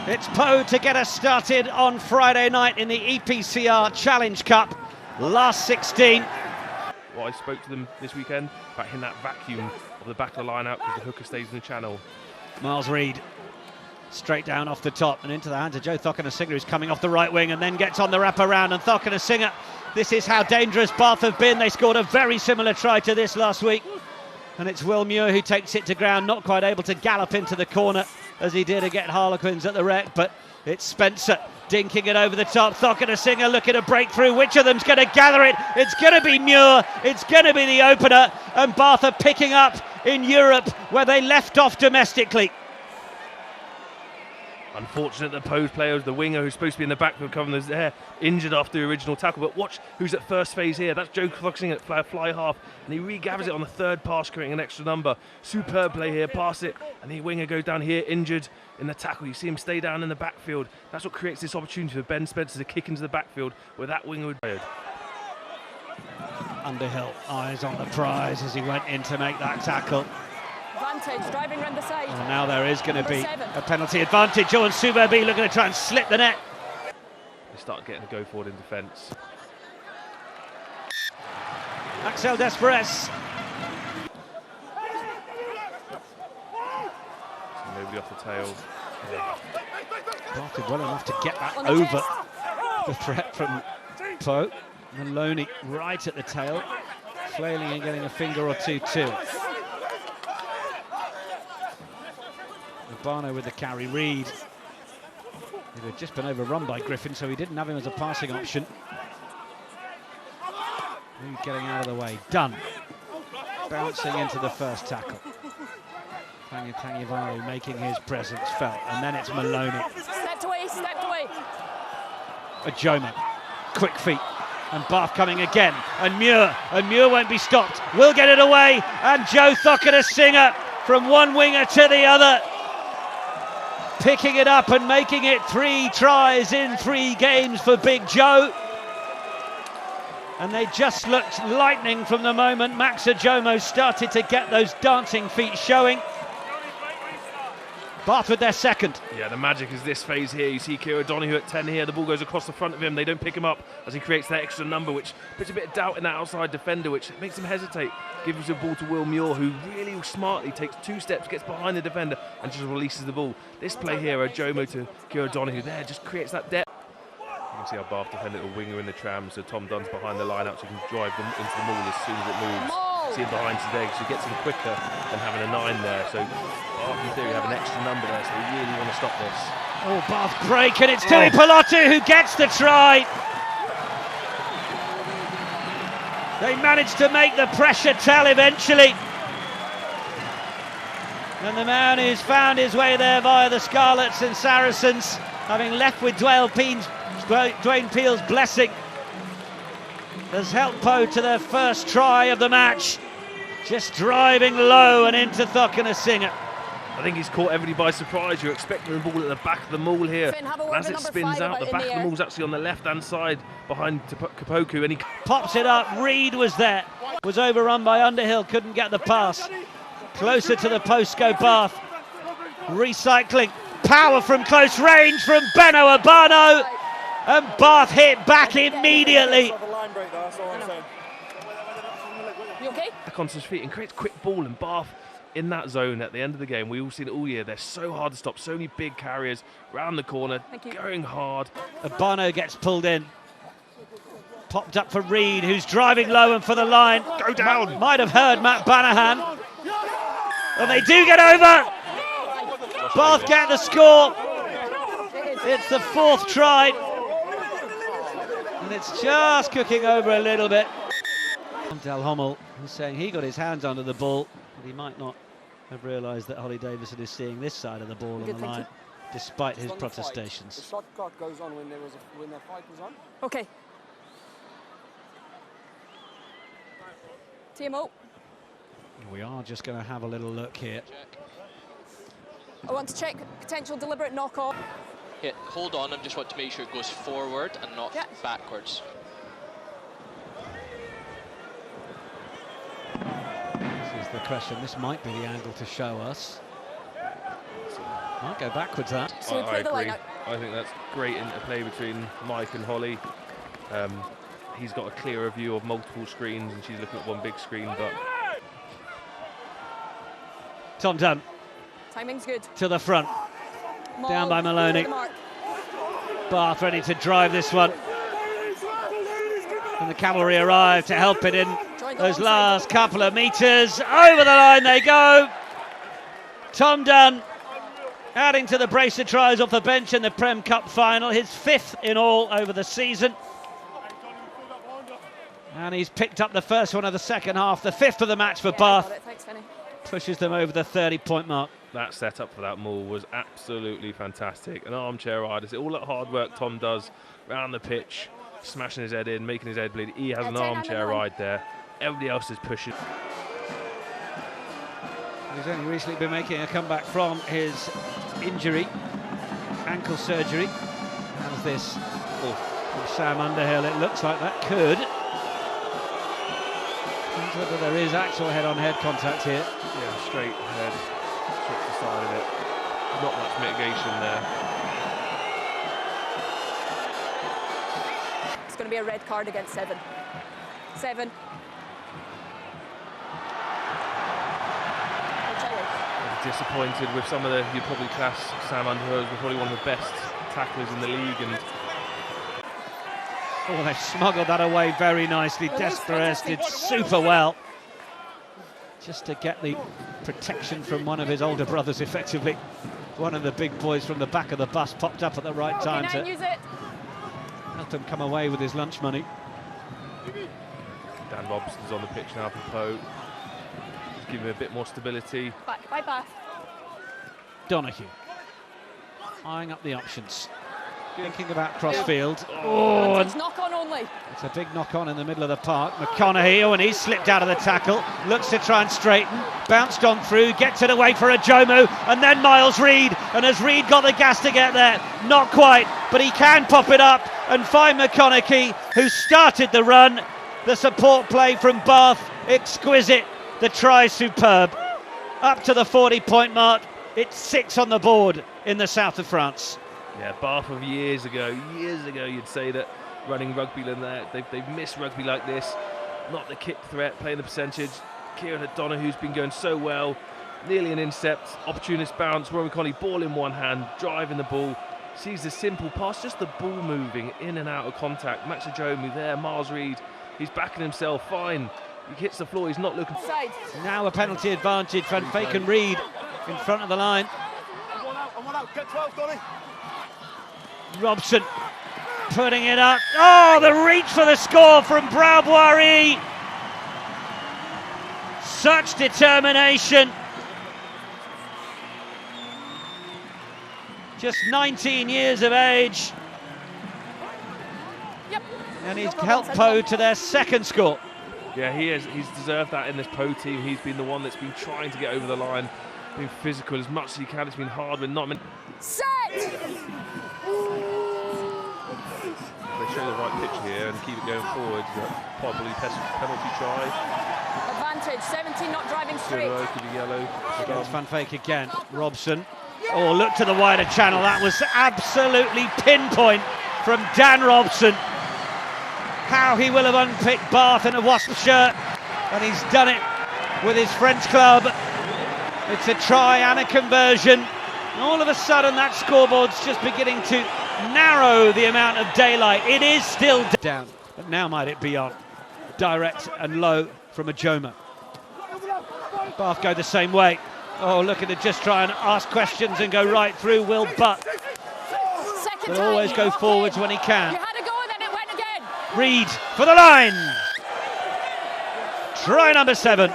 It's Poe to get us started on Friday night in the EPCR Challenge Cup, last 16. Well, I spoke to them this weekend about hitting that vacuum of the back of the line out because the hooker stays in the channel. Miles Reid, straight down off the top and into the hands of Joe Thokinasinger, who's coming off the right wing and then gets on the wrap around. And Thokinasinger, this is how dangerous Bath have been. They scored a very similar try to this last week. And it's Will Muir who takes it to ground, not quite able to gallop into the corner as he did against Harlequins at the Rec, but it's Spencer dinking it over the top. Thokinasinger looking to break through. Which of them's going to gather it? It's going to be Muir. It's going to be the opener, and Bath are picking up in Europe where they left off domestically. Unfortunate the Pose player, the winger who's supposed to be in the backfield covering his hair, injured after the original tackle. But watch who's at first phase here. That's Joe Thokinasinger at fly half, and he regathers it on the third pass, creating an extra number. Superb play here, pass it, and the winger goes down here, injured in the tackle. You see him stay down in the backfield. That's what creates this opportunity for Ben Spencer to kick into the backfield where that winger would be. Underhill, eyes on the prize as he went in to make that tackle. Advantage, driving round the side. And now there is going to be a penalty advantage. Owen Suberby looking to try and slip the net. They start getting to go forward in defence. Axel Desperes. Nobody off the tail. Bath did well enough to get that over the threat from Poe. Maloney right at the tail, flailing and getting a finger or two too. Urbano with the carry. Reid. He had just been overrun by Griffin, so he didn't have him as a passing option. Reid getting out of the way. Dunn bouncing into the first tackle. Tangivaru making his presence felt, and then it's Maloney. Stepped away, stepped away. Ajoma, quick feet, and Bath coming again, and Muir won't be stopped. Will get it away, and Joe Thokinasinger from one winger to the other, picking it up and making it 3 tries in 3 games for Big Joe. And they just looked lightning from the moment Max Ajoma started to get those dancing feet showing. Bath with their second. Yeah, the magic is this phase here. You see Kieran O'Donoghue at 10 here. The ball goes across the front of him. They don't pick him up as he creates that extra number, which puts a bit of doubt in that outside defender, which makes him hesitate. Gives the ball to Will Muir, who really smartly takes 2 steps, gets behind the defender, and just releases the ball. This play here, Ajoma to Kieran O'Donoghue there, just creates that depth. You can see how Bath defend a little winger in the tram, so Tom Dunn's behind the line out, so he can drive them into the maul as soon as it moves. See him behind today, so he gets him quicker than having a 9 there. So Bath in theory have an extra number there, so they really want to stop this. Oh, Bath break, and it's Tui Pelotu who gets the try. They managed to make the pressure tell eventually. And the man who's found his way there via the Scarlets and Saracens, having left with Dwayne Peel's blessing, has helped Poe to their first try of the match. Just driving low and into Thokinasinger. I think he's caught everybody by surprise. You're expecting the ball at the back of the maul here. Finn, and as it spins out, the back of the maul's actually on the left-hand side behind Kapoku, and he pops it up. Reid was there. Was overrun by Underhill. Couldn't get the pass. Closer to the post go Bath. Recycling. Power from close range from Benno Urbano. And Bath hit back immediately. You okay? Back onto his feet and creates quick ball, and Bath in that zone at the end of the game. We've all seen it all year. They're so hard to stop. So many big carriers round the corner, going hard. Urbano gets pulled in. Popped up for Reid, who's driving low and for the line. Go down. Might have heard Matt Banahan. And they do get over. Bath get the score. It's the 4th try. And it's just cooking over a little bit. Del Hommel is saying he got his hands under the ball, but he might not have realised that Holly Davison is seeing this side of the ball on the line, despite his protestations. The shot clock goes on when the fight was on. Okay. TMO. We are just going to have a little look here. I want to check potential deliberate knock-off. Yeah, hold on, I just want to make sure it goes forward and not backwards. This is the question. This might be the angle to show us. Might go backwards, that. So we play the line agree. out. I think that's great interplay between Mike and Holly. He's got a clearer view of multiple screens and she's looking at one big screen, but Tom Dunn Timing's good. to the front. Maul, Down by Maloney. to the mark. Bath ready to drive this one. And the cavalry arrive to help it in Join the those alongside. last couple of metres. Over the line they go. Tom Dunn adding to the brace of tries off the bench in the Prem Cup final, his 5th in all over the season. And he's picked up the first one of the second half, the 5th of the match for Yeah, Bath. got it. Thanks, Finney. Pushes them over the 30-point mark. that setup for that maul was absolutely fantastic. An armchair ride. It's all that hard work Tom does around the pitch, smashing his head in, making his head bleed. He has an armchair ride there. Everybody else is pushing. He's only recently been making a comeback from his injury, ankle surgery. How's this? From Sam Underhill, it looks like that could. Depends whether there is actual head-on-head contact here. Yeah, straight ahead, straight to the side of it. Not much mitigation there. It's going to be a red card against 7. 7. Disappointed with some of the, you'd probably class Sam Underhill as probably one of the best tacklers in the league, and Oh, they've smuggled that away very nicely. Desperes did super well. Just to get the protection from one of his older brothers, effectively. One of the big boys from the back of the bus popped up at the right time to Use it. help him come away with his lunch money. Dan Robson's on the pitch now for Poe. Just give him a bit more stability. Back by Bath. Donahue eyeing up the options, thinking about crossfield. Oh, and It's knock on only. it's a big knock on in the middle of the park. McConaughey, oh, and he's slipped out of the tackle, looks to try and straighten, bounced on through, gets it away for a Jomu, and then Miles Reed. And has Reed got the gas to get there? Not quite, but he can pop it up and find McConaughey, who started the run. The support play from Bath, exquisite. The try, superb. Up to the 40-point mark. It's 6 on the board in the south of France. Yeah, Bath of years ago, you'd say that running rugby like that, they've missed rugby like this. Not the kick threat, playing the percentage. Kieran O'Donoghue's been going so well. Nearly an incept, opportunist bounce. Rowan Conley, ball in one hand, driving the ball. Sees the simple pass, just the ball moving in and out of contact. Max Ajomu there, Miles Reed, he's backing himself fine. He hits the floor, he's not looking. Side. Now a penalty advantage. Van Fake and Reed in front of the line. I'm one out. Get 12, Donny. Robson putting it up. Oh, the reach for the score from Bravoirie. Such determination. Just 19 years of age. Yep. And he's helped Poe to their second score. Yeah, he is. He's deserved that in this Poe team. He's been the one that's been trying to get over the line, being physical as much as he can. It's been hard with not many. Set. They show the right pitch here and keep it going forward. Probably penalty try. Advantage. 17 not driving straight. Could be yellow. Against Van Fake again. Robson. Oh, look to the wider channel. That was absolutely pinpoint from Dan Robson. How he will have unpicked Bath in a Wasp shirt, and he's done it with his French club. It's a try and a conversion. And all of a sudden, that scoreboard's just beginning to narrow the amount of daylight. It is still down, but now might it be on. Direct and low from Ajoma. Bath go the same way. Oh, looking to just try and ask questions and go right through Will Butt. Second But time. always go forwards when he can. You had a go, then it went again. Reed for the line. Try number 7.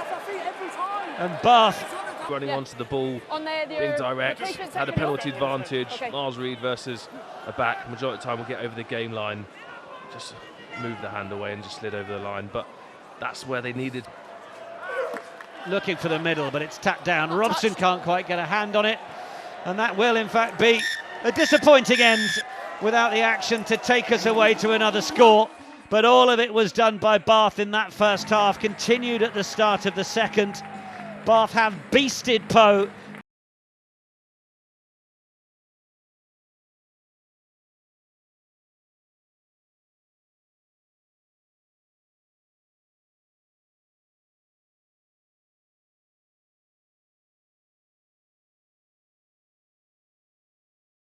And Bath Running onto the ball, On there, being direct, replacement had a second penalty row. advantage. Okay. Miles Reed versus a back. Majority of the time will get over the game line. Just moved the hand away and just slid over the line. But that's where they needed. looking for the middle, but it's tapped down. Robson can't quite get a hand on it. And that will, in fact, be a disappointing end without the action to take us away to another score. But all of it was done by Bath in that first half, continued at the start of the second. Bath have beasted Poe